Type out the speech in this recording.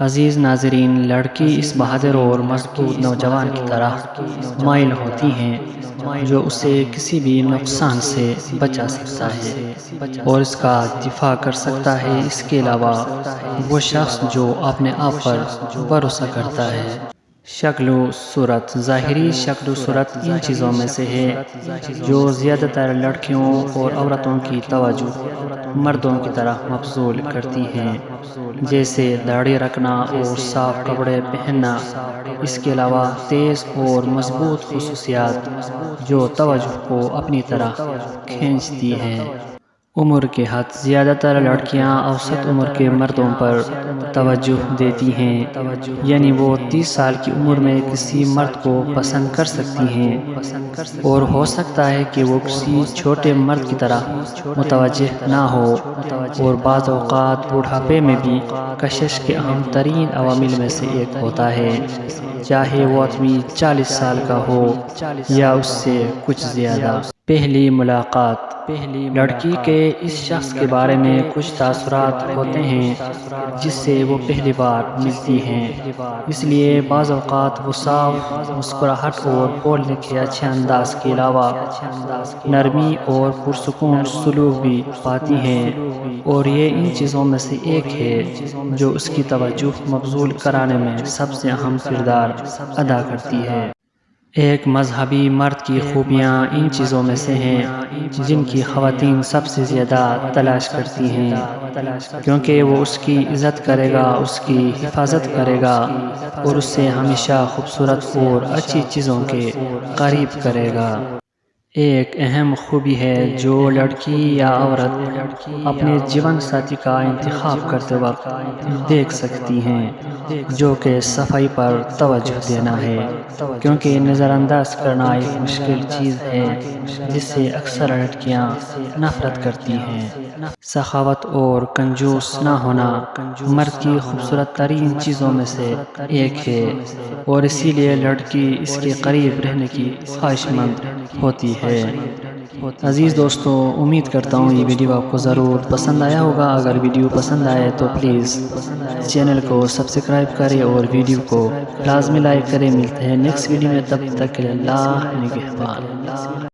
عزیز ناظرین، لڑکی اس بہادر اور مضبوط نوجوان کی طرح مائل ہوتی ہیں جو اسے کسی بھی نقصان سے بچا سکتا ہے اور اس کا دفاع کر سکتا ہے۔ اس کے علاوہ وہ شخص جو اپنے آپ پر بھروسہ کرتا ہے۔ شکل و صورت۔ ظاہری شکل و صورت ان چیزوں میں سے ہے جو زیادہ تر لڑکیوں اور عورتوں کی توجہ مردوں کی طرح مبذول کرتی ہیں، جیسے داڑھی رکھنا اور صاف کپڑے پہننا۔ اس کے علاوہ تیز اور مضبوط خصوصیات جو توجہ کو اپنی طرف کھینچتی ہیں۔ عمر کے حد۔ زیادہ تر لڑکیاں اوسط عمر کے مردوں پر توجہ دیتی ہیں، یعنی وہ 30 سال کی عمر میں کسی مرد کو پسند کر سکتی ہیں، اور ہو سکتا ہے کہ وہ کسی چھوٹے مرد کی طرح متوجہ نہ ہو، اور بعض اوقات بڑھاپے میں بھی کشش کے اہم ترین عوامل میں سے ایک ہوتا ہے، چاہے وہ آدمی 40 سال کا ہو یا اس سے کچھ زیادہ۔ پہلی ملاقات۔ لڑکی کے اس شخص کے بارے میں کچھ تاثرات ہوتے ہیں جس سے وہ پہلی بار ملتی ہیں، اس لیے بعض اوقات وہ صاف مسکراہٹ اور بولنے کے اچھے انداز کے علاوہ نرمی اور پرسکون سلوک بھی پاتی ہیں، اور یہ ان چیزوں میں سے ایک ہے جو اس کی توجہ مبذول کرانے میں سب سے اہم کردار ادا کرتی ہے۔ ایک مذہبی مرد کی خوبیاں ان چیزوں میں سے ہیں جن کی خواتین سب سے زیادہ تلاش کرتی ہیں، کیونکہ وہ اس کی عزت کرے گا، اس کی حفاظت کرے گا اور اس سے ہمیشہ خوبصورت اور اچھی چیزوں کے قریب کرے گا۔ ایک اہم خوبی ہے جو لڑکی یا عورت اپنے جیون ساتھی کا انتخاب کرتے وقت دیکھ سکتی ہیں، جو کہ صفائی پر توجہ دینا ہے، کیونکہ نظر انداز کرنا ایک مشکل چیز ہے جس سے اکثر لڑکیاں نفرت کرتی ہیں۔ سخاوت اور کنجوس نہ ہونا مرد کی خوبصورت ترین چیزوں میں سے ایک ہے، اور اسی لیے لڑکی اس کے قریب رہنے کی خواہش مند ہوتی ہے۔ عزیز دوستو، امید کرتا ہوں یہ ویڈیو آپ کو ضرور پسند آیا ہوگا۔ اگر ویڈیو پسند آئے تو پلیز چینل کو سبسکرائب کریں اور ویڈیو کو لازمی لائک کریں۔ ملتے ہیں نیکسٹ ویڈیو میں، تب تک کے لیے اللہ نگہبان۔